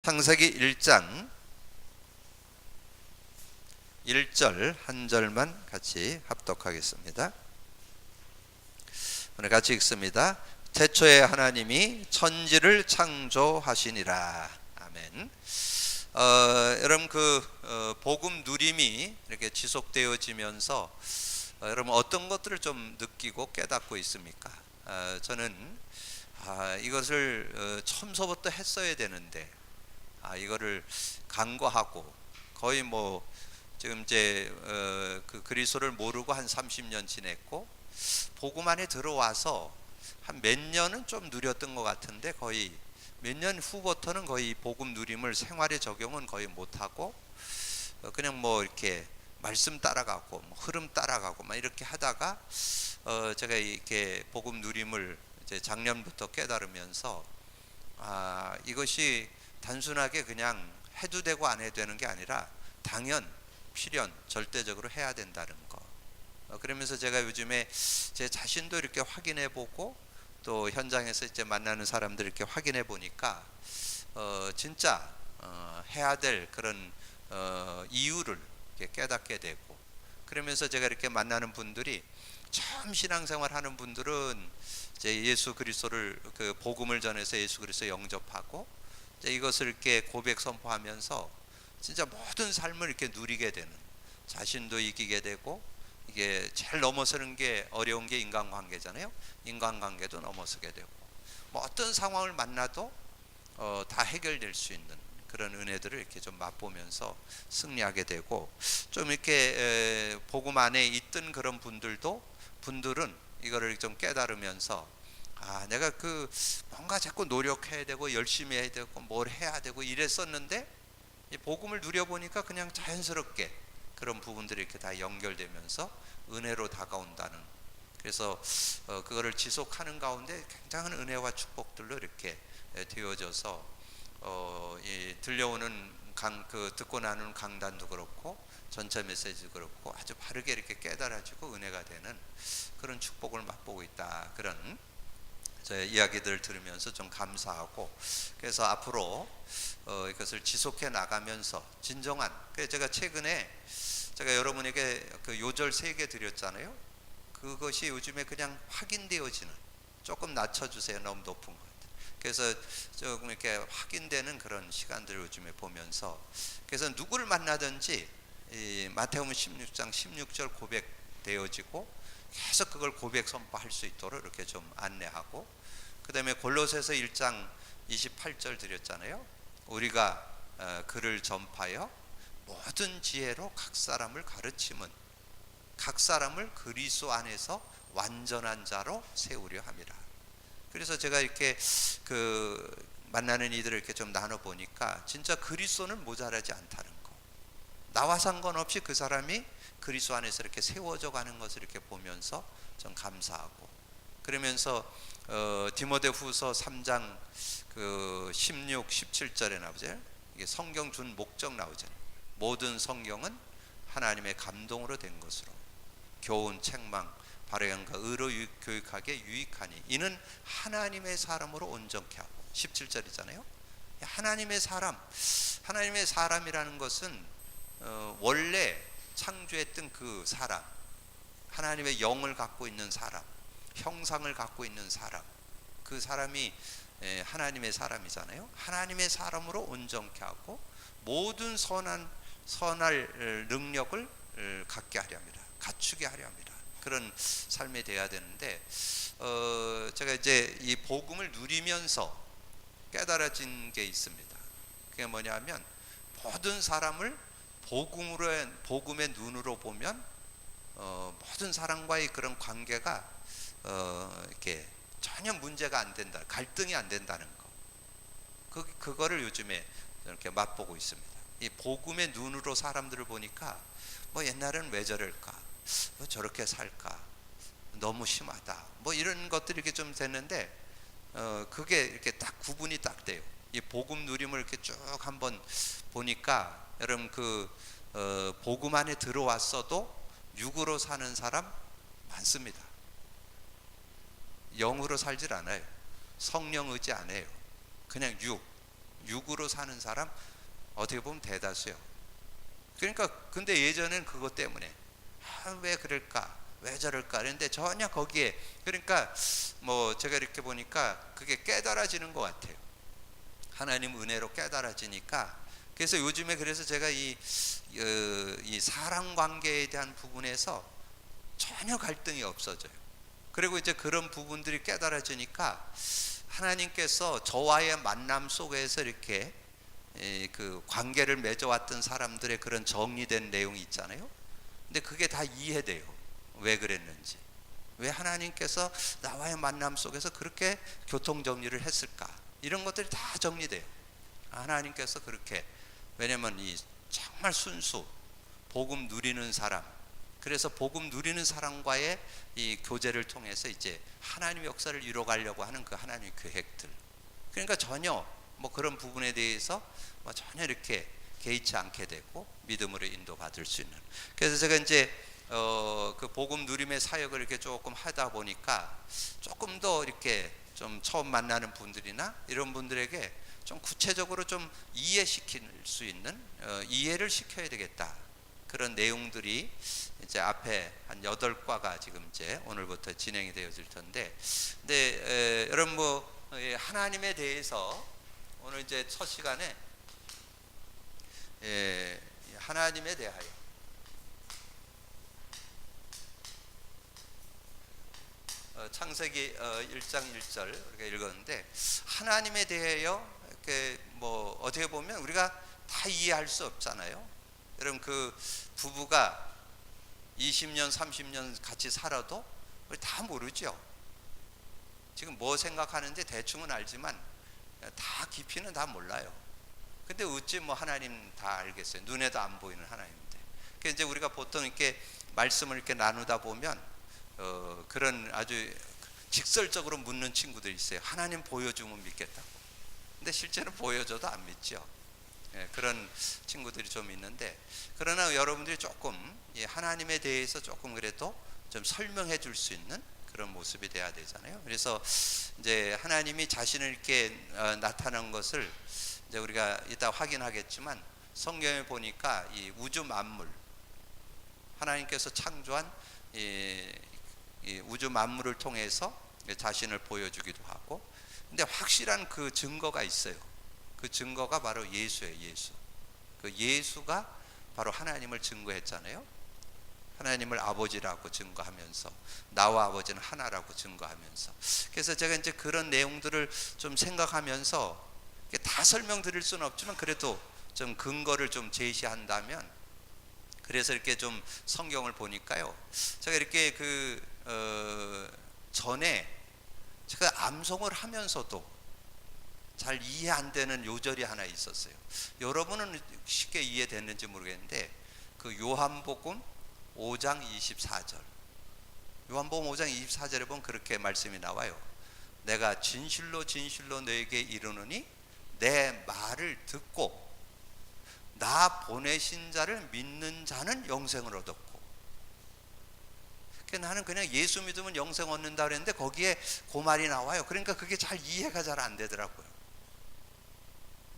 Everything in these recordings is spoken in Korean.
창세기 1장 1절 한 절만 같이 합독하겠습니다. 오늘 같이 읽습니다. 태초에 하나님이 천지를 창조하시니라. 아멘. 여러분 복음 누림이 이렇게 지속되어지면서 여러분 어떤 것들을 좀 느끼고 깨닫고 있습니까? 저는 이것을 처음서부터 했어야 되는데 이거를 간과하고 거의 지금 이제 그 그리스도를 모르고 한 30년 지냈고 복음 안에 들어와서 한 몇 년은 좀 누렸던 것 같은데 거의 몇 년 후부터는 거의 복음 누림을 생활에 적용은 거의 못하고 그냥 이렇게 말씀 따라가고 흐름 따라가고 막 이렇게 하다가 제가 이렇게 복음 누림을 이제 작년부터 깨달으면서 이것이 단순하게 그냥 해도 되고 안 해도 되는 게 아니라 당연, 필연, 절대적으로 해야 된다는 거. 그러면서 제가 요즘에 제 자신도 이렇게 확인해 보고 또 현장에서 이제 만나는 사람들 이렇게 확인해 보니까 진짜 해야 될 그런 이유를 이렇게 깨닫게 되고, 그러면서 제가 이렇게 만나는 분들이 처음 신앙생활 하는 분들은 이제 예수 그리스도를 그 복음을 전해서 예수 그리스도 영접하고 이것을 이렇게 고백 선포하면서 진짜 모든 삶을 이렇게 누리게 되는, 자신도 이기게 되고, 이게 제일 넘어서는 게 어려운 게 인간관계잖아요. 인간관계도 넘어서게 되고 어떤 상황을 만나도 다 해결될 수 있는 그런 은혜들을 이렇게 좀 맛보면서 승리하게 되고, 좀 이렇게 복음 안에 있던 그런 분들은 이거를 좀 깨달으면서 내가 뭔가 자꾸 노력해야 되고 열심히 해야 되고 뭘 해야 되고 이랬었는데 이 복음을 누려보니까 그냥 자연스럽게 그런 부분들이 이렇게 다 연결되면서 은혜로 다가온다는, 그래서 그거를 지속하는 가운데 굉장한 은혜와 축복들로 이렇게 되어져서 이 들려오는 듣고 나누는 강단도 그렇고 전체 메시지도 그렇고 아주 바르게 이렇게 깨달아지고 은혜가 되는 그런 축복을 맛보고 있다. 그런 저의 이야기들을 들으면서 좀 감사하고, 그래서 앞으로 이것을 지속해 나가면서 진정한, 제가 최근에 제가 여러분에게 그 요절 3개 드렸잖아요. 그것이 요즘에 그냥 확인되어지는, 조금 낮춰주세요, 너무 높은 것 같아요. 그래서 조금 이렇게 확인되는 그런 시간들을 요즘에 보면서, 그래서 누구를 만나든지 이 마태복음 16장 16절 고백되어지고 계속 그걸 고백 선포할 수 있도록 이렇게 좀 안내하고, 그 다음에 골로새서 1장 28절 드렸잖아요. 우리가 그를 전파하여 모든 지혜로 각 사람을 가르침은 각 사람을 그리스도 안에서 완전한 자로 세우려 함이라. 그래서 제가 이렇게 만나는 이들을 이렇게 좀 나눠보니까 진짜 그리스도는 모자라지 않다는 거, 나와 상관없이 그 사람이 그리스도 안에서 이렇게 세워져 가는 것을 이렇게 보면서 좀 감사하고, 그러면서 디모데후서 3장 16, 17절에 나오죠. 이게 성경 준 목적 나오잖아요. 모든 성경은 하나님의 감동으로 된 것으로 교훈, 책망, 바르게 의로 교육하게 유익하니 이는 하나님의 사람으로 온전케 하고, 17절이잖아요. 하나님의 사람이라는 것은 원래 창조했던 그 사람, 하나님의 영을 갖고 있는 사람, 형상을 갖고 있는 사람, 그 사람이 하나님의 사람이잖아요. 하나님의 사람으로 온전케 하고 모든 선할 능력을 갖게 하려 합니다. 갖추게 하려 합니다. 그런 삶이 돼야 되는데 제가 이제 이 복음을 누리면서 깨달아진 게 있습니다. 그게 뭐냐면 모든 사람을 복음의 눈으로 보면 모든 사람과의 그런 관계가 이렇게 전혀 문제가 안 된다, 갈등이 안 된다는 거. 그거를 요즘에 이렇게 맛보고 있습니다. 이 복음의 눈으로 사람들을 보니까 옛날에는 왜 저럴까, 저렇게 살까, 너무 심하다, 이런 것들이 이렇게 좀 됐는데 그게 이렇게 딱 구분이 딱 돼요. 이 복음 누림을 이렇게 쭉 한번 보니까 여러분 복음 안에 들어왔어도 육으로 사는 사람 많습니다. 영으로 살질 않아요. 성령 의지 안 해요. 그냥 육, 육으로 사는 사람 어떻게 보면 대다수요. 그러니까 근데 예전엔 그것 때문에 왜 그럴까, 왜 저럴까 그런데 전혀 거기에, 그러니까 뭐 제가 이렇게 보니까 그게 깨달아지는 것 같아요. 하나님 은혜로 깨달아지니까. 그래서 요즘에 그래서 제가 이 사랑 관계에 대한 부분에서 전혀 갈등이 없어져요. 그리고 이제 그런 부분들이 깨달아지니까 하나님께서 저와의 만남 속에서 이렇게 그 관계를 맺어왔던 사람들의 그런 정리된 내용이 있잖아요. 근데 그게 다 이해돼요. 왜 그랬는지, 왜 하나님께서 나와의 만남 속에서 그렇게 교통정리를 했을까, 이런 것들이 다 정리돼요. 하나님께서 그렇게, 왜냐면 이 정말 순수 복음 누리는 사람, 그래서 복음 누리는 사람과의 이 교제를 통해서 이제 하나님의 역사를 이뤄가려고 하는 그 하나님의 계획들, 그러니까 전혀 뭐 그런 부분에 대해서 뭐 전혀 이렇게 개의치 않게 되고 믿음으로 인도받을 수 있는. 그래서 제가 이제 그 복음 누림의 사역을 이렇게 조금 하다 보니까 조금 더 이렇게 좀 처음 만나는 분들이나 이런 분들에게 좀 구체적으로 좀 이해시킬 수 있는, 이해를 시켜야 되겠다, 그런 내용들이 이제 앞에 한 8과가 지금 이제 오늘부터 진행이 되어질 텐데, 근데 여러분 뭐 하나님에 대해서 오늘 이제 첫 시간에 하나님에 대하여 창세기 1장 1절 우리가 읽었는데, 하나님에 대하여 이렇게 뭐 어떻게 보면 우리가 다 이해할 수 없잖아요. 여러분 그 부부가 20년 30년 같이 살아도 우리 다 모르죠. 지금 뭐 생각하는지 대충은 알지만 다 깊이는 다 몰라요. 근데 어찌 뭐 하나님 다 알겠어요. 눈에도 안 보이는 하나님인데. 그래서 이제 우리가 보통 이렇게 말씀을 이렇게 나누다 보면 그런 아주 직설적으로 묻는 친구들이 있어요. 하나님 보여주면 믿겠다고. 근데 실제로 보여줘도 안 믿죠. 그런 친구들이 좀 있는데, 그러나 여러분들이 조금 하나님에 대해서 조금 그래도 좀 설명해 줄 수 있는 그런 모습이 돼야 되잖아요. 그래서 이제 하나님이 자신을 이렇게 나타난 것을 이제 우리가 이따 확인하겠지만, 성경에 보니까 이 우주 만물, 하나님께서 창조한 이 우주 만물을 통해서 자신을 보여주기도 하고, 근데 확실한 그 증거가 있어요. 그 증거가 바로 예수예요. 예수. 그 예수가 바로 하나님을 증거했잖아요. 하나님을 아버지라고 증거하면서 나와 아버지는 하나라고 증거하면서. 그래서 제가 이제 그런 내용들을 좀 생각하면서 다 설명드릴 수는 없지만 그래도 좀 근거를 좀 제시한다면, 그래서 이렇게 좀 성경을 보니까요, 제가 이렇게 전에 제가 암송을 하면서도 잘 이해 안 되는 요절이 하나 있었어요. 여러분은 쉽게 이해됐는지 모르겠는데, 그 요한복음 5장 24절, 요한복음 5장 24절에 보면 그렇게 말씀이 나와요. 내가 진실로 진실로 너에게 이르노니 내 말을 듣고 나 보내신 자를 믿는 자는 영생을 얻었고. 나는 그냥 예수 믿으면 영생 얻는다 그랬는데 거기에 그 말이 나와요. 그러니까 그게 잘 이해가 잘 안 되더라고요.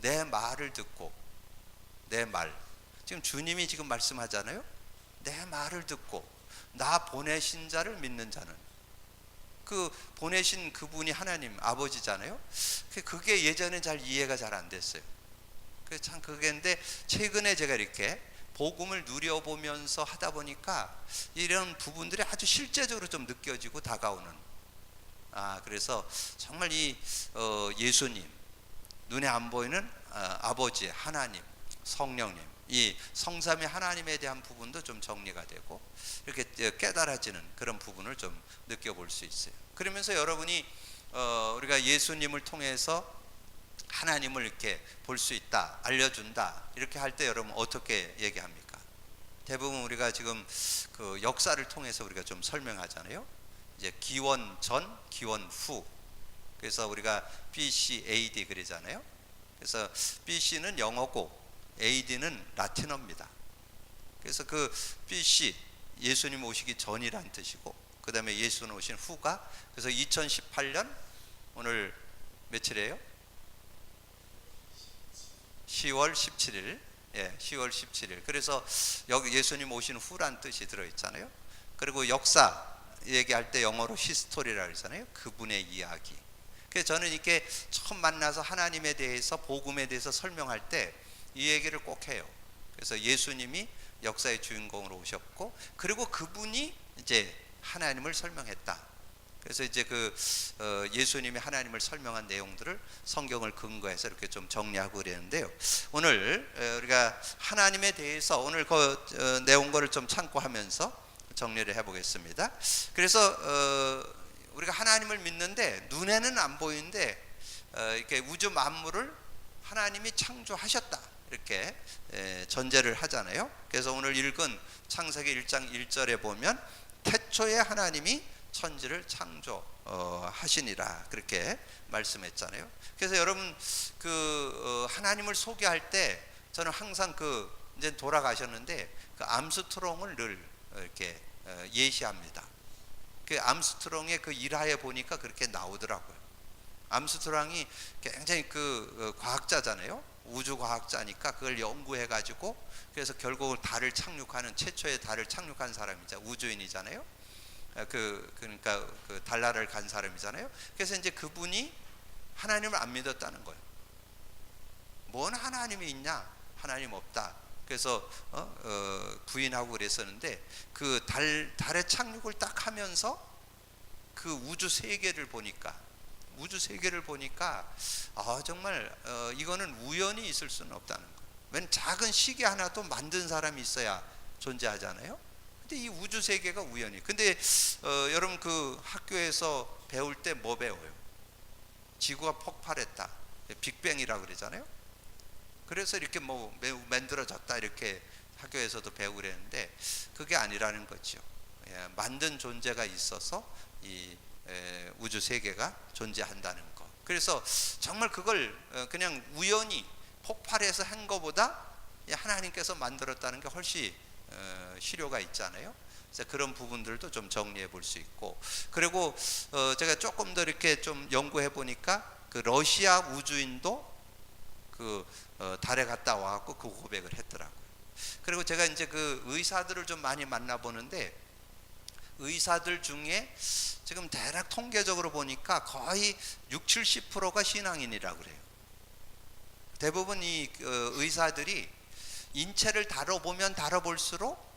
내 말을 듣고, 내 말, 지금 주님이 지금 말씀하잖아요. 내 말을 듣고 나 보내신 자를 믿는 자는, 그 보내신 그분이 하나님 아버지잖아요. 그게 예전에 잘 이해가 잘 안 됐어요. 참 그게인데, 최근에 제가 이렇게 복음을 누려보면서 하다 보니까 이런 부분들이 아주 실제적으로 좀 느껴지고 다가오는, 그래서 정말 이 예수님, 눈에 안 보이는 아버지 하나님, 성령님, 이 성삼위 하나님에 대한 부분도 좀 정리가 되고 이렇게 깨달아지는 그런 부분을 좀 느껴볼 수 있어요. 그러면서 여러분이 우리가 예수님을 통해서 하나님을 이렇게 볼 수 있다, 알려준다, 이렇게 할 때 여러분 어떻게 얘기합니까? 대부분 우리가 지금 그 역사를 통해서 우리가 좀 설명하잖아요. 이제 기원 전, 기원 후. 그래서 우리가 BC, AD 그러잖아요. 그래서 BC는 영어고 AD는 라틴어입니다. 그래서 그 BC, 예수님 오시기 전이란 뜻이고, 그 다음에 예수님 오신 후가, 그래서 2018년 오늘 며칠이에요? 10월 17일. 예, 10월 17일. 그래서 여기 예수님 오신 후란 뜻이 들어있잖아요. 그리고 역사 얘기할 때 영어로 히스토리라고 하잖아요. 그분의 이야기. 그래서 저는 이렇게 처음 만나서 하나님에 대해서, 복음에 대해서 설명할 때 이 얘기를 꼭 해요. 그래서 예수님이 역사의 주인공으로 오셨고, 그리고 그분이 이제 하나님을 설명했다. 그래서 이제 예수님이 하나님을 설명한 내용들을 성경을 근거해서 이렇게 좀 정리하고 그랬는데요. 오늘 우리가 하나님에 대해서 오늘 그 내용들을 좀 참고하면서 정리를 해보겠습니다. 그래서 우리가 하나님을 믿는데 눈에는 안 보이는데 이렇게 우주 만물을 하나님이 창조하셨다, 이렇게 전제를 하잖아요. 그래서 오늘 읽은 창세기 1장 1절에 보면 태초에 하나님이 천지를 창조하시니라, 그렇게 말씀했잖아요. 그래서 여러분 하나님을 소개할 때 저는 항상 이제 돌아가셨는데 그 암스트롱을 늘 이렇게 예시합니다. 그 암스트롱의 그 일화에 보니까 그렇게 나오더라고요. 암스트롱이 굉장히 과학자잖아요. 우주과학자니까 그걸 연구해 가지고 그래서 결국 달을 착륙하는, 최초의 달을 착륙한 사람이자 우주인이잖아요. 그러니까 달나라를 간 사람이잖아요. 그래서 이제 그분이 하나님을 안 믿었다는 거예요. 뭔 하나님이 있냐? 하나님 없다. 그래서 부인하고 그랬었는데 달에 착륙을 딱 하면서 그 우주 세계를 보니까 정말 이거는 우연히 있을 수는 없다는 거예요. 왜냐면 작은 시계 하나도 만든 사람이 있어야 존재하잖아요. 근데 이 우주 세계가 우연히. 근데 여러분 학교에서 배울 때 뭐 배워요? 지구가 폭발했다, 빅뱅이라고 그러잖아요. 그래서 이렇게 만들어졌다, 이렇게 학교에서도 배우고 그랬는데 그게 아니라는 거죠. 만든 존재가 있어서 이 우주 세계가 존재한다는 거. 그래서 정말 그걸 그냥 우연히 폭발해서 한 것보다 하나님께서 만들었다는 게 훨씬 실효가 있잖아요. 그래서 그런 부분들도 좀 정리해 볼 수 있고, 그리고 제가 조금 더 이렇게 좀 연구해 보니까 러시아 우주인도 달에 갔다 와갖고 그 고백을 했더라고요. 그리고 제가 이제 의사들을 좀 많이 만나보는데 의사들 중에 지금 대략 통계적으로 보니까 거의 60-70%가 신앙인이라고 그래요. 대부분 이 의사들이 인체를 다뤄보면 다뤄볼수록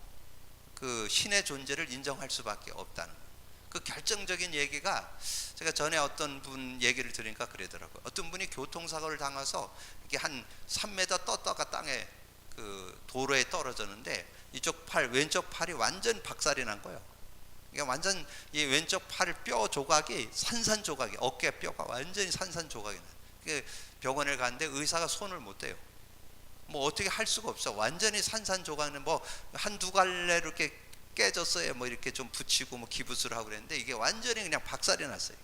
신의 존재를 인정할 수밖에 없다는 거예요. 그 결정적인 얘기가 제가 전에 어떤 분 얘기를 들으니까 그러더라고요. 어떤 분이 교통사고를 당해서 이렇게 한 3m 떴다가 땅에 도로에 떨어졌는데 왼쪽 팔이 완전 박살이 난 거예요. 그러니까 완전 이 왼쪽 팔 뼈 조각이 산산조각이, 어깨 뼈가 완전히 산산조각이 나요. 병원에 갔는데 의사가 손을 못 대요. 어떻게 할 수가 없어. 완전히 산산조각은 한두 갈래 이렇게 깨졌어요. 이렇게 좀 붙이고 기부스를 하고 그랬는데 이게 완전히 그냥 박살이 났어요.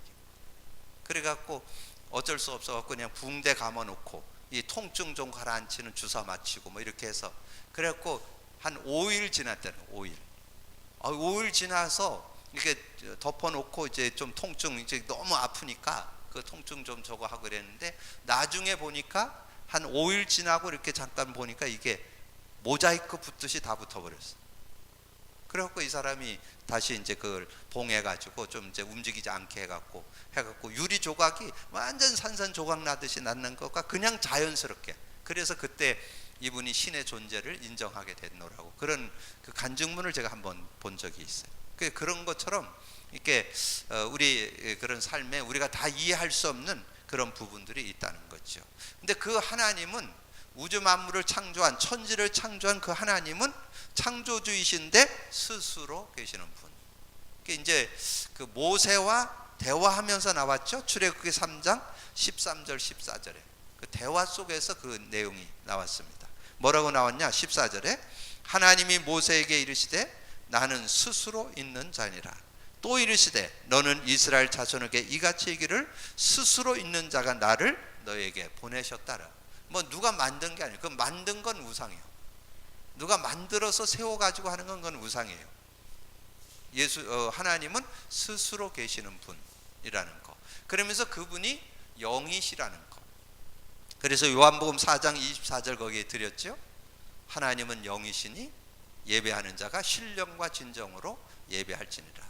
그래갖고 어쩔 수 없어갖고 그냥 붕대 감아놓고 이 통증 좀 가라앉히는 주사 맞히고 이렇게 해서, 그래갖고 한 5일 지났다는 5일 지나서 이렇게 덮어놓고 이제 좀 통증, 이제 너무 아프니까 그 통증 좀 저거 하고 그랬는데 나중에 보니까 한 5일 지나고 이렇게 잠깐 보니까 이게 모자이크 붙듯이 다 붙어버렸어. 그래갖고 이 사람이 다시 이제 그걸 봉해가지고 좀 이제 움직이지 않게 해갖고 유리 조각이 완전 산산조각 나듯이 났는 것과 그냥 자연스럽게. 그래서 그때 이분이 신의 존재를 인정하게 됐노라고, 그런 간증문을 제가 한번 본 적이 있어요. 그런 것처럼 이렇게 우리 그런 삶에 우리가 다 이해할 수 없는 그런 부분들이 있다는 거죠. 근데 그 하나님은 우주 만물을 창조한, 천지를 창조한 그 하나님은 창조주이신데 스스로 계시는 분. 이제 모세와 대화하면서 나왔죠. 출애굽기 3장 13절 14절에 그 대화 속에서 그 내용이 나왔습니다. 뭐라고 나왔냐? 14절에 하나님이 모세에게 이르시되 나는 스스로 있는 자니라. 또 이르시되 너는 이스라엘 자손에게 이같이 이기를 스스로 있는 자가 나를 너에게 보내셨다라. 누가 만든 게 아니에요. 그 만든 건 우상이에요. 누가 만들어서 세워가지고 하는 건 우상이에요. 하나님은 스스로 계시는 분이라는 거. 그러면서 그분이 영이시라는 거. 그래서 요한복음 4장 24절 거기에 드렸죠. 하나님은 영이시니 예배하는 자가 신령과 진정으로 예배할지니라.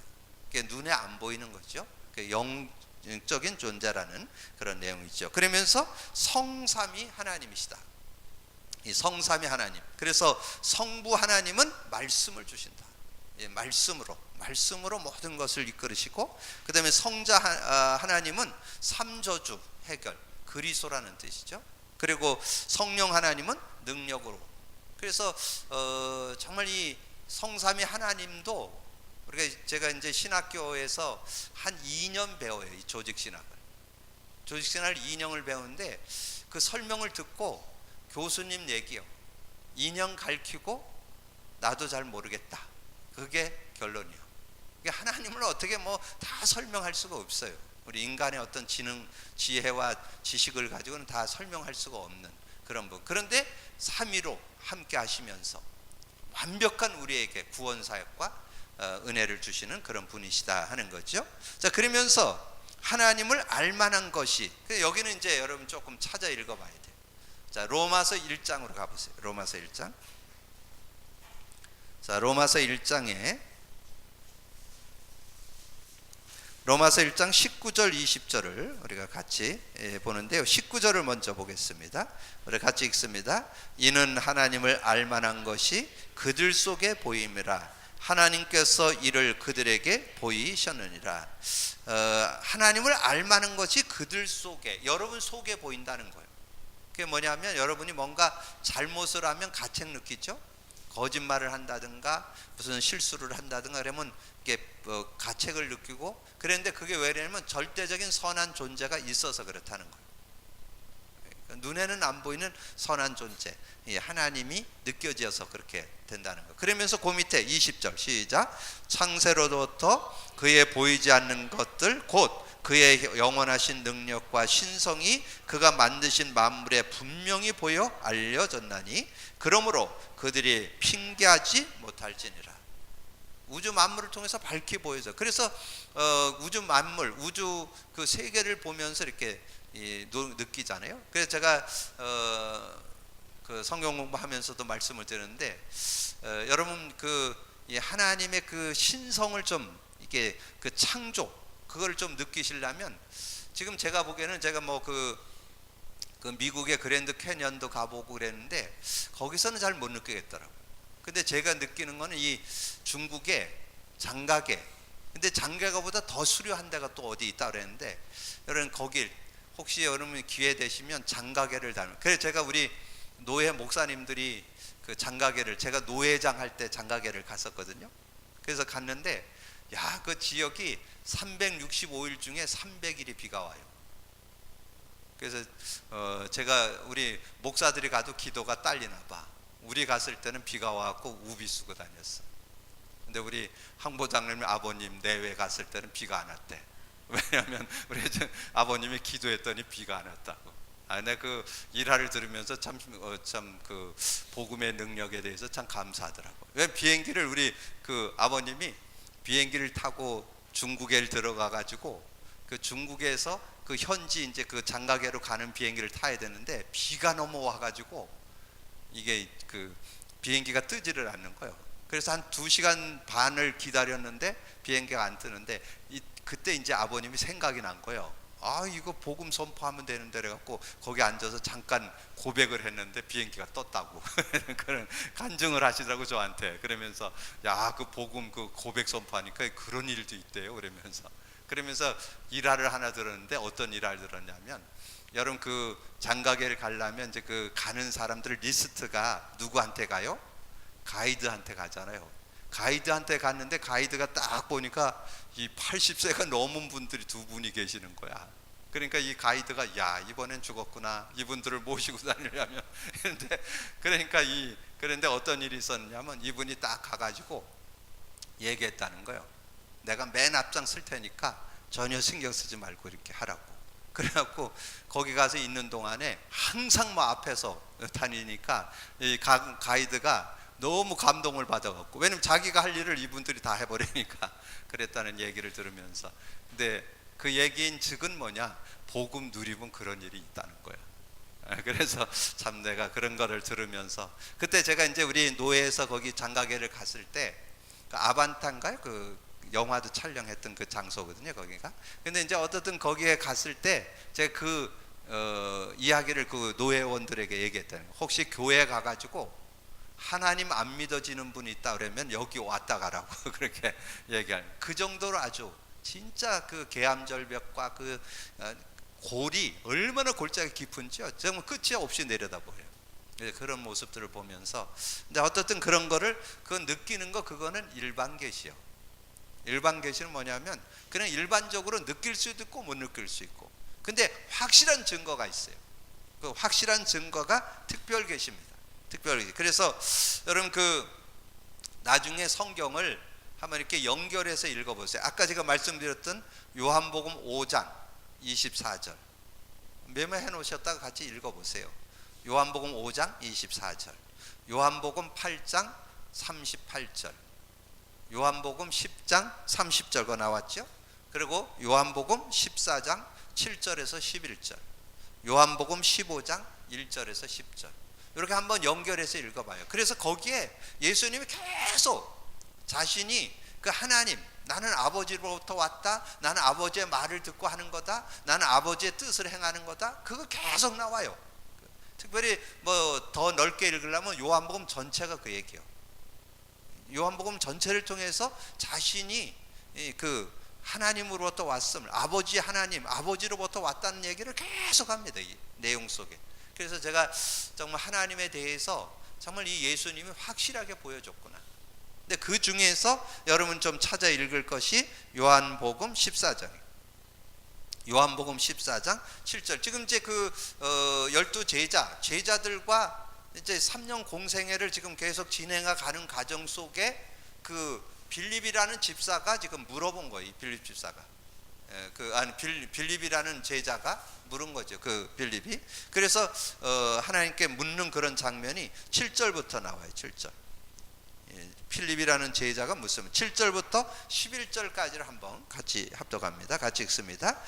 그게 눈에 안 보이는 거죠. 영적인 존재라는 그런 내용이죠. 그러면서 성삼위 하나님이시다. 이 성삼위 하나님. 그래서 성부 하나님은 말씀을 주신다. 말씀으로 모든 것을 이끌으시고, 그 다음에 성자 하나님은 삼저주 해결, 그리스도라는 뜻이죠. 그리고 성령 하나님은 능력으로. 그래서 정말 이 성삼위 하나님도 우리가 제가 이제 신학교에서 한 2년 배워요. 이 조직신학을 2년을 배우는데 그 설명을 듣고 교수님 얘기요. 2년 가르치고 나도 잘 모르겠다. 그게 결론이요. 하나님을 어떻게 뭐 다 설명할 수가 없어요. 우리 인간의 어떤 지혜와 지식을 가지고는 다 설명할 수가 없는 그런 분. 그런데 삼위로 함께 하시면서 완벽한 우리에게 구원 사역과 은혜를 주시는 그런 분이시다 하는 거죠. 자, 그러면서 하나님을 알만한 것이, 여기는 이제 여러분 조금 찾아 읽어봐야 돼요. 자, 로마서 1장으로 가보세요. 로마서 1장. 자, 로마서 1장 19절 20절을 우리가 같이 보는데요. 19절을 먼저 보겠습니다. 우리 같이 읽습니다. 이는 하나님을 알만한 것이 그들 속에 보임이라. 하나님께서 이를 그들에게 보이셨느니라. 하나님을 알만한 것이 그들 속에, 여러분 속에 보인다는 거예요. 그게 뭐냐면 여러분이 뭔가 잘못을 하면 가책 느끼죠. 거짓말을 한다든가 무슨 실수를 한다든가 그러면 이게 가책을 느끼고, 그런데 그게 왜냐면 절대적인 선한 존재가 있어서 그렇다는 거예요. 눈에는 안 보이는 선한 존재, 하나님이 느껴져서 그렇게 된다는 거예요. 그러면서 그 밑에 20절 시작. 창세로부터 그의 보이지 않는 것들 곧 그의 영원하신 능력과 신성이 그가 만드신 만물에 분명히 보여 알려졌나니 그러므로 그들이 핑계하지 못할지니라. 우주 만물을 통해서 밝히 보여져. 그래서 우주 만물, 우주 그 세계를 보면서 이렇게 느끼잖아요. 그래서 제가 그 성경 공부하면서도 말씀을 드렸는데, 여러분 하나님의 그 신성을 좀 이게 그 창조 그걸 좀 느끼시려면, 지금 제가 보기에는 제가 뭐 그 미국의 그랜드 캐년도 가보고 그랬는데 거기서는 잘 못 느끼겠더라고요. 근데 제가 느끼는 거는 이 중국의 장가게, 근데 장가게보다 더 수려한 데가 또 어디 있다 그랬는데, 여러분 거기 혹시 여러분 기회 되시면 장가게를 다니면, 그래서 제가 우리 노예 목사님들이 그 장가게를, 제가 노회장 할 때 장가게를 갔었거든요. 그래서 갔는데 야, 그 지역이 365일 중에 300일이 비가 와요. 그래서 제가 우리 목사들이 가도 기도가 딸리나 봐. 우리 갔을 때는 비가 와갖고 우비 쓰고 다녔어. 근데 우리 항보장님 아버님 내외 갔을 때는 비가 안 왔대. 왜냐하면 우리 아버님이 기도했더니 비가 안 왔다고. 내가 그 일화를 들으면서 참 그 복음의 능력에 대해서 참 감사하더라고. 왜 비행기를 우리 그 아버님이 비행기를 타고 중국에 들어가 가지고 그 중국에서 그 현지 이제 그 장가게로 가는 비행기를 타야 되는데 비가 넘어와 가지고 이게 그 비행기가 뜨지를 않는 거예요. 그래서 한 2시간 반을 기다렸는데 비행기가 안 뜨는데 그때 이제 아버님이 생각이 난 거예요. 아, 이거 복음 선포하면 되는데 그래갖고 거기 앉아서 잠깐 고백을 했는데 비행기가 떴다고 그런 간증을 하시더라고 저한테. 그러면서 야, 그 복음 그 고백 선포하니까 그런 일도 있대요. 그러면서 일화를 하나 들었는데, 어떤 일화를 들었냐면, 여러분 그 장가게를 가려면 이제 그 가는 사람들 리스트가 누구한테 가요? 가이드한테 가잖아요. 가이드한테 갔는데 가이드가 딱 보니까 이 80세가 넘은 분들이 2분이 계시는 거야. 그러니까 이 가이드가 야, 이번엔 죽었구나, 이분들을 모시고 다니려면. 그런데 어떤 일이 있었냐면, 이분이 딱 가가지고 얘기했다는 거예요. 내가 맨 앞장 쓸 테니까 전혀 신경 쓰지 말고 이렇게 하라고. 그래갖고 거기 가서 있는 동안에 항상 뭐 앞에서 다니니까 이 가이드가 너무 감동을 받아갖고, 왜냐면 자기가 할 일을 이분들이 다 해버리니까 그랬다는 얘기를 들으면서. 근데 그 얘기인 즉은 뭐냐, 복음 누리면 그런 일이 있다는 거야. 그래서 참 내가 그런 거를 들으면서 그때 제가 이제 우리 노예에서 거기 장가게를 갔을 때 그 아반타인가요? 그 영화도 촬영했던 그 장소거든요, 거기가. 근데 이제 어쨌든 거기에 갔을 때 제가 이야기를 그 노예원들에게 얘기했다는 거예요. 혹시 교회 가가지고 하나님 안 믿어지는 분이 있다 그러면 여기 왔다 가라고 그렇게 얘기하는. 그 정도로 아주 진짜 그 계암절벽과 그 골이 얼마나 골짜기 깊은지요. 정말 끝이 없이 내려다보여요. 그런 모습들을 보면서, 근데 어떻든 그런 거를 그 느끼는 거, 그거는 일반 계시요. 일반 계시는 뭐냐면 그냥 일반적으로 느낄 수도 있고 못 느낄 수 있고, 근데 확실한 증거가 있어요. 그 확실한 증거가 특별 계시입니다. 특별 계시. 그래서 여러분 그 나중에 성경을 한번 이렇게 연결해서 읽어보세요. 아까 제가 말씀드렸던 요한복음 5장 24절 메모해 놓으셨다가 같이 읽어보세요. 요한복음 5장 24절, 요한복음 8장 38절, 요한복음 10장 30절가 나왔죠. 그리고 요한복음 14장 7절에서 11절, 요한복음 15장 1절에서 10절, 이렇게 한번 연결해서 읽어봐요. 그래서 거기에 예수님이 계속 자신이 그 하나님, 나는 아버지로부터 왔다, 나는 아버지의 말을 듣고 하는 거다, 나는 아버지의 뜻을 행하는 거다, 그거 계속 나와요. 특별히 뭐 더 넓게 읽으려면 요한복음 전체가 그 얘기예요. 요한복음 전체를 통해서 자신이 그 하나님으로부터 왔음을, 아버지 하나님, 아버지로부터 왔다는 얘기를 계속 합니다, 이 내용 속에. 그래서 제가 정말 하나님에 대해서 정말 이 예수님이 확실하게 보여줬구나. 근데 그 중에서 여러분 좀 찾아 읽을 것이 요한복음 14장이에요. 요한복음 14장 7절. 지금 이제 그 12 제자들과 이제 3년 공생애를 지금 계속 진행해 가는 과정 속에 그 빌립이라는 집사가 지금 물어본 거예요. 빌립 집사가. 빌립이라는 제자가 물은 거죠. 그 빌립이. 그래서 하나님께 묻는 그런 장면이 7절부터 나와요. 7절. 필립이라는 제자가 묻습니다. 7절부터 11절까지를 한번 같이 합독합니다. 같이 읽습니다.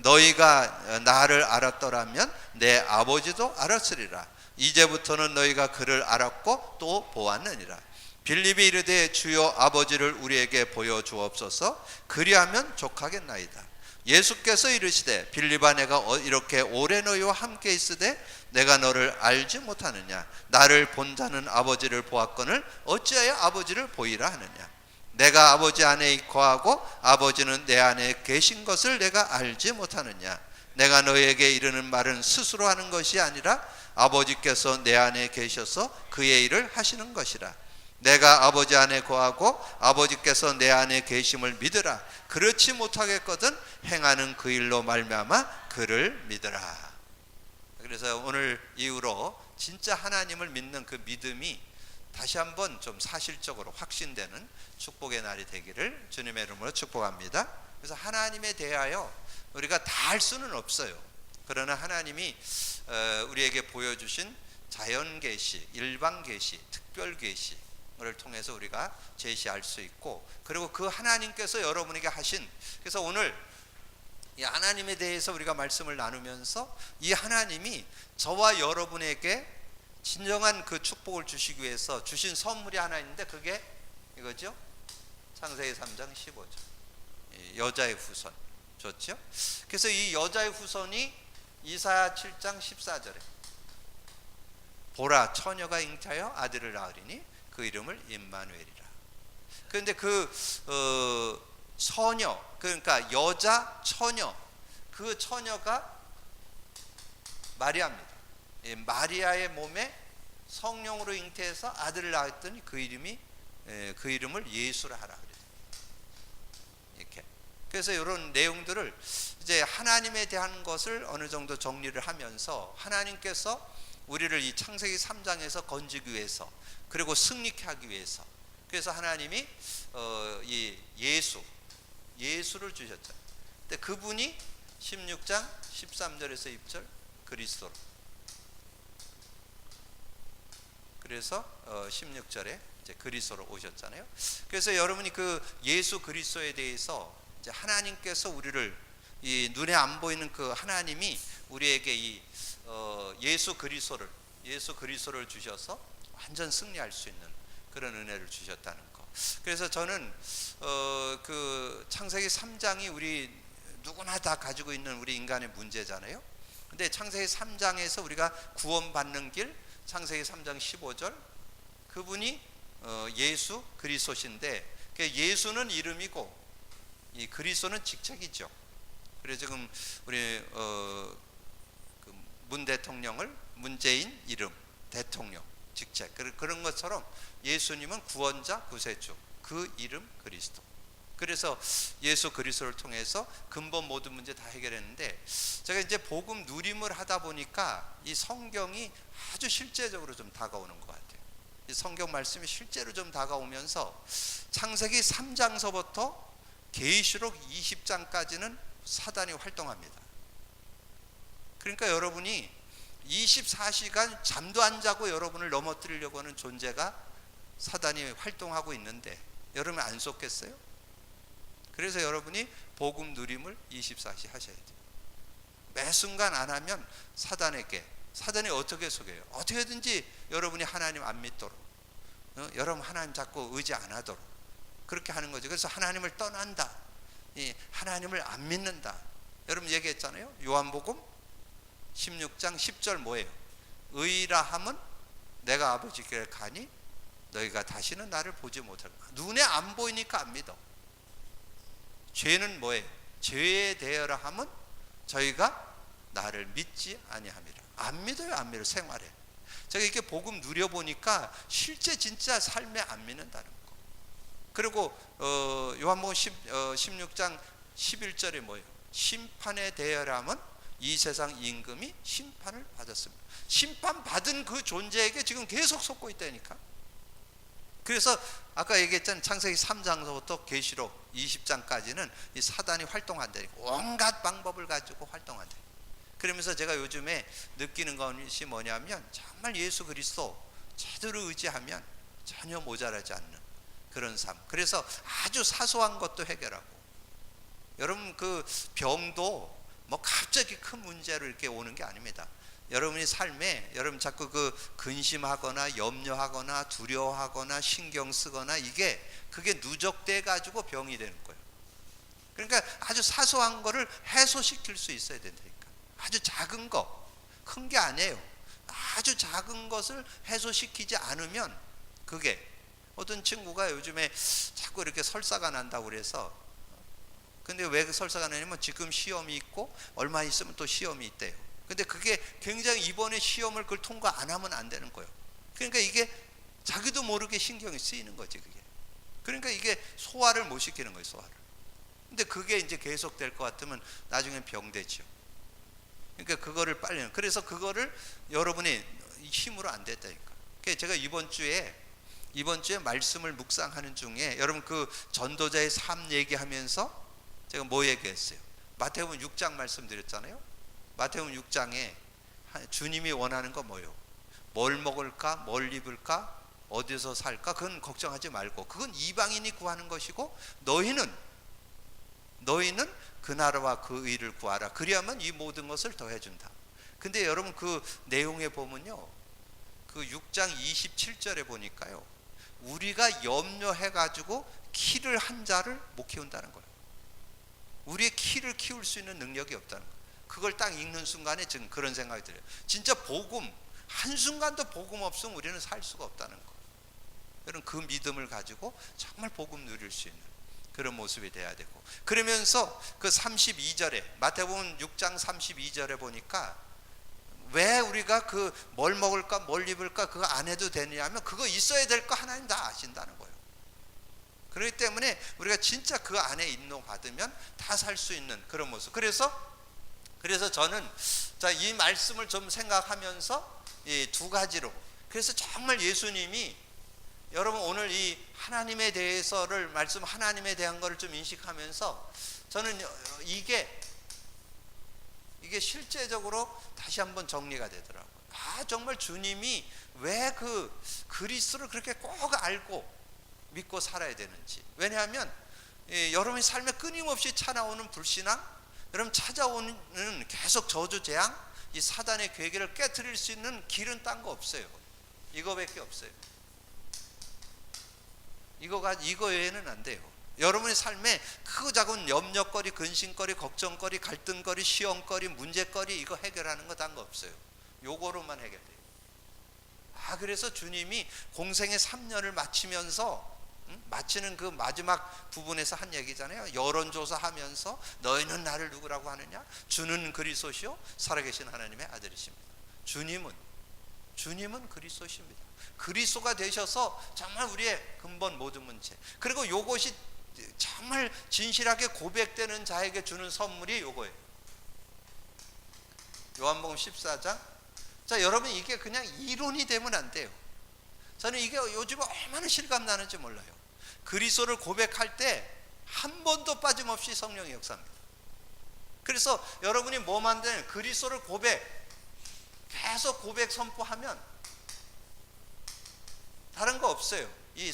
너희가 나를 알았더라면 내 아버지도 알았으리라. 이제부터는 너희가 그를 알았고 또 보았느니라. 빌립이 이르되 주여 아버지를 우리에게 보여주옵소서. 그리하면 족하겠나이다. 예수께서 이르시되 빌립아, 내가 이렇게 오래 너희와 함께 있으되 내가 너를 알지 못하느냐? 나를 본 자는 아버지를 보았거늘 어찌하여 아버지를 보이라 하느냐? 내가 아버지 안에 거하고 아버지는 내 안에 계신 것을 내가 알지 못하느냐? 내가 너희에게 이르는 말은 스스로 하는 것이 아니라 아버지께서 내 안에 계셔서 그의 일을 하시는 것이라. 내가 아버지 안에 거하고 아버지께서 내 안에 계심을 믿으라. 그렇지 못하겠거든 행하는 그 일로 말미암아 그를 믿으라. 그래서 오늘 이후로 진짜 하나님을 믿는 그 믿음이 다시 한번 좀 사실적으로 확신되는 축복의 날이 되기를 주님의 이름으로 축복합니다. 그래서 하나님에 대하여 우리가 다 할 수는 없어요. 그러나 하나님이 우리에게 보여주신 자연 계시, 일반 계시, 특별 계시를 통해서 우리가 제시할 수 있고, 그리고 그 하나님께서 여러분에게 하신, 그래서 오늘 이 하나님에 대해서 우리가 말씀을 나누면서 이 하나님이 저와 여러분에게 진정한 그 축복을 주시기 위해서 주신 선물이 하나 있는데 그게 이거죠. 창세기 3장 15절 여자의 후손 좋죠. 그래서 이 여자의 후손이 이사야 7장 14절에 보라 처녀가 잉태하여 아들을 낳으리니 그 이름을 임마누엘이라. 그런데 그 처녀, 그러니까 여자 처녀, 그 처녀가 마리아입니다. 마리아의 몸에 성령으로 잉태해서 아들을 낳았더니 그 이름을 예수라 하라 그랬어요. 이렇게. 그래서 이런 내용들을 이제 하나님에 대한 것을 어느 정도 정리를 하면서 하나님께서 우리를 이 창세기 3장에서 건지기 위해서, 그리고 승리케 하기 위해서, 그래서 하나님이 이 예수를 주셨잖아요. 근데 그분이 16장 13절에서 2절 그리스도로, 그래서 16절에 이제 그리스도로 오셨잖아요. 그래서 여러분이 그 예수 그리스도에 대해서 이제 하나님께서 우리를 이 눈에 안 보이는 그 하나님이 우리에게 이 예수 그리스도를 주셔서 완전 승리할 수 있는 그런 은혜를 주셨다는 거. 그래서 저는 그 창세기 3장이 우리 누구나 다 가지고 있는 우리 인간의 문제잖아요. 근데 창세기 3장에서 우리가 구원받는 길, 창세기 3장 15절, 그분이 예수 그리스도신데, 예수는 이름이고 이 그리스도는 직책이죠. 그래서 지금 우리 문 대통령을 문재인 이름, 대통령 직책, 그런 것처럼 예수님은 구원자, 구세주, 그 이름 그리스도. 그래서 예수 그리스도를 통해서 근본 모든 문제 다 해결했는데, 제가 이제 복음 누림을 하다 보니까 이 성경이 아주 실제적으로 좀 다가오는 것 같아요. 이 성경 말씀이 실제로 좀 다가오면서 창세기 3장서부터 계시록 20장까지는 사단이 활동합니다. 그러니까 여러분이 24시간 잠도 안 자고 여러분을 넘어뜨리려고 하는 존재가 사단이 활동하고 있는데 여러분 안 속겠어요? 그래서 여러분이 복음 누림을 24시 하셔야 돼요. 매 순간 안 하면 사단이 어떻게 속여요? 어떻게든지 여러분이 하나님 안 믿도록, 여러분 하나님 자꾸 의지 안 하도록 그렇게 하는 거죠. 그래서 하나님을 떠난다, 하나님을 안 믿는다. 여러분 얘기했잖아요. 요한복음 16장 10절 뭐예요? 의라 함은 내가 아버지께 가니 너희가 다시는 나를 보지 못할 거야. 눈에 안 보이니까 안 믿어. 죄는 뭐예요? 죄에 대하여 함은 저희가 나를 믿지 아니함이라. 안 믿어요, 안 믿어요. 생활에 제가 이렇게 복음 누려보니까 실제 진짜 삶에 안 믿는다는 거. 그리고 요한복음 16장 11절에 뭐예요? 심판에 대하여 함은 이 세상 임금이 심판을 받았습니다. 심판받은 그 존재에게 지금 계속 속고 있다니까. 그래서 아까 얘기했잖아요. 창세기 3장서부터 계시록 20장까지는 이 사단이 활동한다니까. 온갖 방법을 가지고 활동한다. 그러면서 제가 요즘에 느끼는 것이 뭐냐면, 정말 예수 그리스도 제대로 의지하면 전혀 모자라지 않는 그런 삶. 그래서 아주 사소한 것도 해결하고, 여러분 그 병도 뭐 갑자기 큰 문제로 이렇게 오는 게 아닙니다. 여러분이 삶에 여러분 자꾸 그 근심하거나 염려하거나 두려워하거나 신경 쓰거나 그게 누적돼 가지고 병이 되는 거예요. 그러니까 아주 사소한 거를 해소시킬 수 있어야 된다니까. 아주 작은 거, 큰 게 아니에요. 아주 작은 것을 해소시키지 않으면, 그게 어떤 친구가 요즘에 자꾸 이렇게 설사가 난다고 그래서, 근데 왜 설사가 나냐면 지금 시험이 있고 얼마 있으면 또 시험이 있대요. 근데 그게 굉장히 이번에 시험을 그걸 통과 안 하면 안 되는 거예요. 그러니까 이게 자기도 모르게 신경이 쓰이는 거지, 그게. 그러니까 이게 소화를 못 시키는 거예요, 소화를. 근데 그게 이제 계속 될 것 같으면 나중엔 병되죠. 그러니까 그거를 빨리, 그래서 그거를 여러분이 힘으로 안 됐다니까. 그러니까 제가 이번 주에 말씀을 묵상하는 중에 여러분 그 전도자의 삶 얘기하면서 제가 뭐 얘기했어요? 마태복음 6장 말씀드렸잖아요. 마태복음 6장에 주님이 원하는 거 뭐예요? 뭘 먹을까? 뭘 입을까? 어디서 살까? 그건 걱정하지 말고, 그건 이방인이 구하는 것이고, 너희는 그 나라와 그 의를 구하라. 그리하면 이 모든 것을 더해준다. 근데 여러분 그 내용에 보면요, 그 6장 27절에 보니까요, 우리가 염려해가지고 키를 한 자를 못 키운다는 거예요. 우리의 키를 키울 수 있는 능력이 없다는 거예요. 그걸 딱 읽는 순간에 지금 그런 생각이 들어요. 진짜 복음, 한순간도 복음 없으면 우리는 살 수가 없다는 거. 여러분 그 믿음을 가지고 정말 복음 누릴 수 있는 그런 모습이 돼야 되고, 그러면서 그 32절에 마태복음 6장 32절에 보니까 왜 우리가 그 뭘 먹을까 뭘 입을까 그거 안 해도 되냐면, 그거 있어야 될 거 하나님 다 아신다는 거예요. 그렇기 때문에 우리가 진짜 그 안에 인도 받으면 다 살 수 있는 그런 모습. 그래서 저는 이 말씀을 좀 생각하면서 이 두 가지로, 그래서 정말 예수님이 여러분 오늘 이 하나님에 대해서를 하나님에 대한 거를 좀 인식하면서 저는 이게 실제적으로 다시 한번 정리가 되더라고요. 정말 주님이 왜 그 그리스도를 그렇게 꼭 알고 믿고 살아야 되는지. 왜냐하면 여러분의 삶에 끊임없이 찾아오는 불신앙, 여러분 찾아오는 계속 저주 재앙, 이 사단의 괴계를 깨트릴 수 있는 길은 딴 거 없어요. 이거밖에 없어요. 이거 외에는 안 돼요. 여러분의 삶에 크고 작은 염려거리, 근심거리, 걱정거리, 갈등거리, 시험거리, 문제거리, 이거 해결하는 거 딴 거 없어요. 요거로만 해결돼요. 그래서 주님이 공생의 3년을 마치면서 마치는 그 마지막 부분에서 한 얘기잖아요. 여론조사하면서 너희는 나를 누구라고 하느냐? 주는 그리스도시요 살아계신 하나님의 아들이십니다. 주님은 그리스도십니다. 그리스도가 되셔서 정말 우리의 근본 모든 문제, 그리고 요것이 정말 진실하게 고백되는 자에게 주는 선물이 요거예요. 요한복음 14장. 자, 여러분, 이게 그냥 이론이 되면 안 돼요. 저는 이게 요즘에 얼마나 실감나는지 몰라요. 그리스도를 고백할 때 한 번도 빠짐없이 성령의 역사입니다. 그래서 여러분이 뭐 만드는 그리스도를 계속 고백 선포하면 다른 거 없어요. 이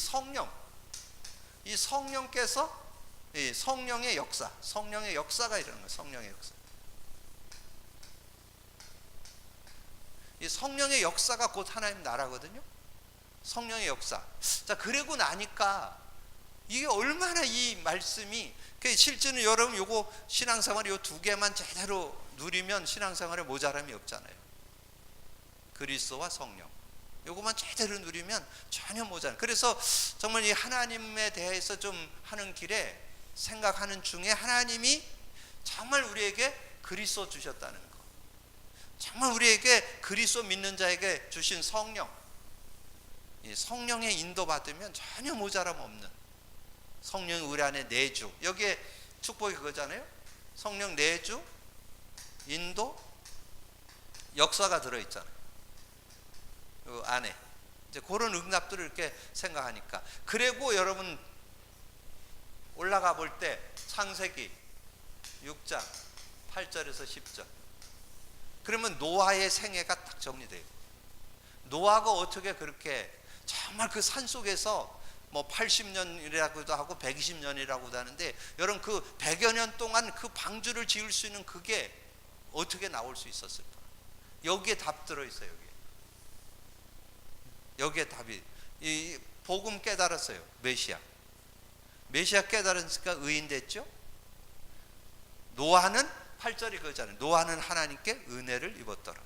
성령께서 이 성령의 역사가 이러는 거예요. 성령의 역사. 이 성령의 역사가 곧 하나님 나라거든요. 성령의 역사. 자, 그러고 나니까 이게 얼마나 이 말씀이, 실제는 여러분 요거 신앙생활 요 두 개만 제대로 누리면 신앙생활에 모자람이 없잖아요. 그리스도와 성령. 요거만 제대로 누리면 전혀 모자라요. 그래서 정말 이 하나님에 대해서 좀 하는 길에 생각하는 중에 하나님이 정말 우리에게 그리스도 주셨다는 거, 정말 우리에게 그리스도 믿는 자에게 주신 성령, 이 성령의 인도받으면 전혀 모자람 없는 성령이 우리 안에 내주, 여기에 축복이 그거잖아요. 성령 내주, 인도, 역사가 들어있잖아요. 그 안에 이제 그런 응답들을 이렇게 생각하니까, 그리고 여러분 올라가 볼 때 창세기 6장 8절에서 10절, 그러면 노아의 생애가 딱 정리돼요. 노아가 어떻게 그렇게 정말 그 산속에서 뭐 80년이라고도 하고 120년이라고도 하는데, 여러분 그 100여 년 동안 그 방주를 지을 수 있는 그게 어떻게 나올 수 있었을까? 여기에 답 들어있어요. 여기에 답이, 이 복음 깨달았어요. 메시아 깨달으니까 의인 됐죠. 노아는 8절이 그거잖아요. 노아는 하나님께 은혜를 입었더라.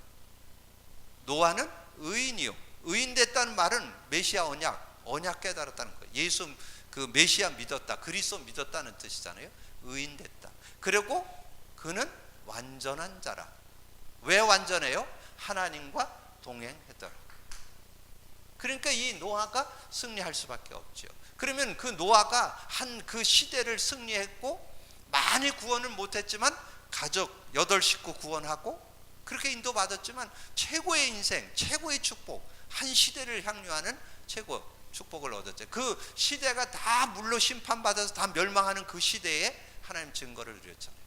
노아는 의인이요, 의인 됐다는 말은 메시아 언약 깨달았다는 거예요. 예수 그 메시아 믿었다, 그리스도 믿었다는 뜻이잖아요. 의인 됐다. 그리고 그는 완전한 자라. 왜 완전해요? 하나님과 동행했더라. 그러니까 이 노아가 승리할 수밖에 없죠. 그러면 그 노아가 한 그 시대를 승리했고, 많이 구원은 못했지만 가족 8식구 구원하고 그렇게 인도받았지만 최고의 인생, 최고의 축복, 한 시대를 향유하는 최고 축복을 얻었죠. 그 시대가 다 물로 심판받아서 다 멸망하는 그 시대에 하나님 증거를 드렸잖아요.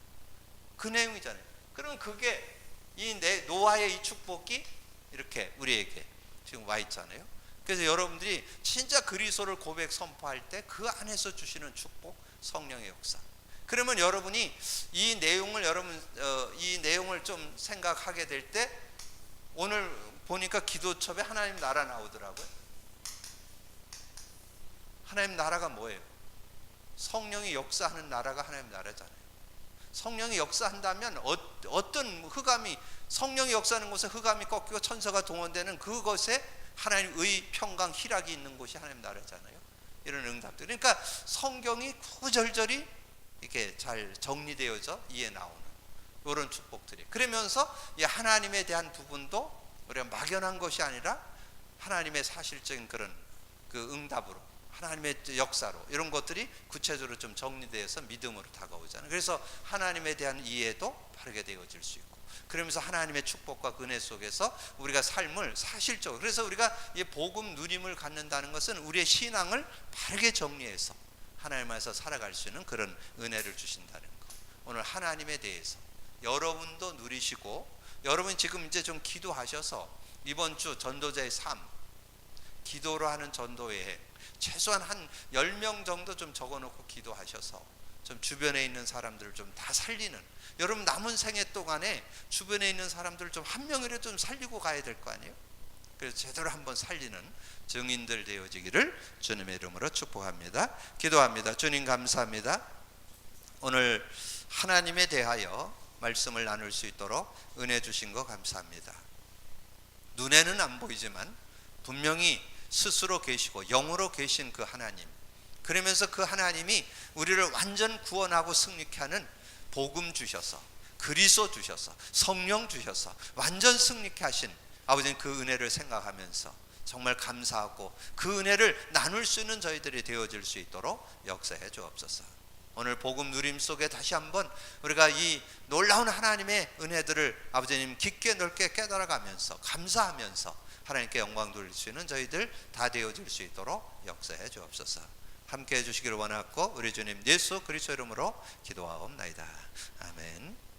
그 내용이잖아요. 그럼 그게 이 노아의 이 축복이 이렇게 우리에게 지금 와 있잖아요. 그래서 여러분들이 진짜 그리스도를 고백 선포할 때 그 안에서 주시는 축복, 성령의 역사. 그러면 여러분이 이 내용을 좀 생각하게 될 때, 오늘 보니까 기도첩에 하나님 나라 나오더라고요. 하나님 나라가 뭐예요? 성령이 역사하는 나라가 하나님 나라잖아요. 성령이 역사한다면 어떤 흑암이, 성령이 역사하는 곳에 흑암이 꺾이고 천사가 동원되는 그것에 하나님의 평강 희락이 있는 곳이 하나님 나라잖아요. 이런 응답들. 그러니까 성경이 구절절이 이렇게 잘 정리되어져 이해 나오는 이런 축복들이. 그러면서 이 하나님에 대한 부분도 우리가 막연한 것이 아니라 하나님의 사실적인 그런 그 응답으로, 하나님의 역사로, 이런 것들이 구체적으로 좀 정리되어서 믿음으로 다가오잖아요. 그래서 하나님에 대한 이해도 바르게 되어질 수 있고, 그러면서 하나님의 축복과 은혜 속에서 우리가 삶을 사실적으로, 그래서 우리가 이 복음 누림을 갖는다는 것은 우리의 신앙을 바르게 정리해서 하나님 안에서 살아갈 수 있는 그런 은혜를 주신다는 것. 오늘 하나님에 대해서 여러분도 누리시고, 여러분 지금 이제 좀 기도하셔서 이번 주 전도자의 삶, 기도로 하는 전도 여행, 최소한 한 10명 정도 좀 적어놓고 기도하셔서 좀 주변에 있는 사람들을 좀 다 살리는, 여러분 남은 생애 동안에 주변에 있는 사람들 좀 한 명이라도 좀 살리고 가야 될 거 아니에요? 그래서 제대로 한번 살리는 증인들 되어지기를 주님의 이름으로 축복합니다. 기도합니다. 주님 감사합니다. 오늘 하나님에 대하여 말씀을 나눌 수 있도록 은혜 주신 거 감사합니다. 눈에는 안 보이지만 분명히 스스로 계시고 영으로 계신 그 하나님, 그러면서 그 하나님이 우리를 완전 구원하고 승리케 하는 복음 주셔서, 그리스도 주셔서, 성령 주셔서 완전 승리케 하신 아버지는 그 은혜를 생각하면서 정말 감사하고 그 은혜를 나눌 수 있는 저희들이 되어질 수 있도록 역사해 주옵소서. 오늘 복음 누림 속에 다시 한번 우리가 이 놀라운 하나님의 은혜들을 아버지님 깊게 넓게 깨달아가면서 감사하면서 하나님께 영광 돌릴 수 있는 저희들 다 되어질 수 있도록 역사해 주옵소서. 함께 해주시기를 원하고 우리 주님 예수 그리스도 이름으로 기도하옵나이다. 아멘.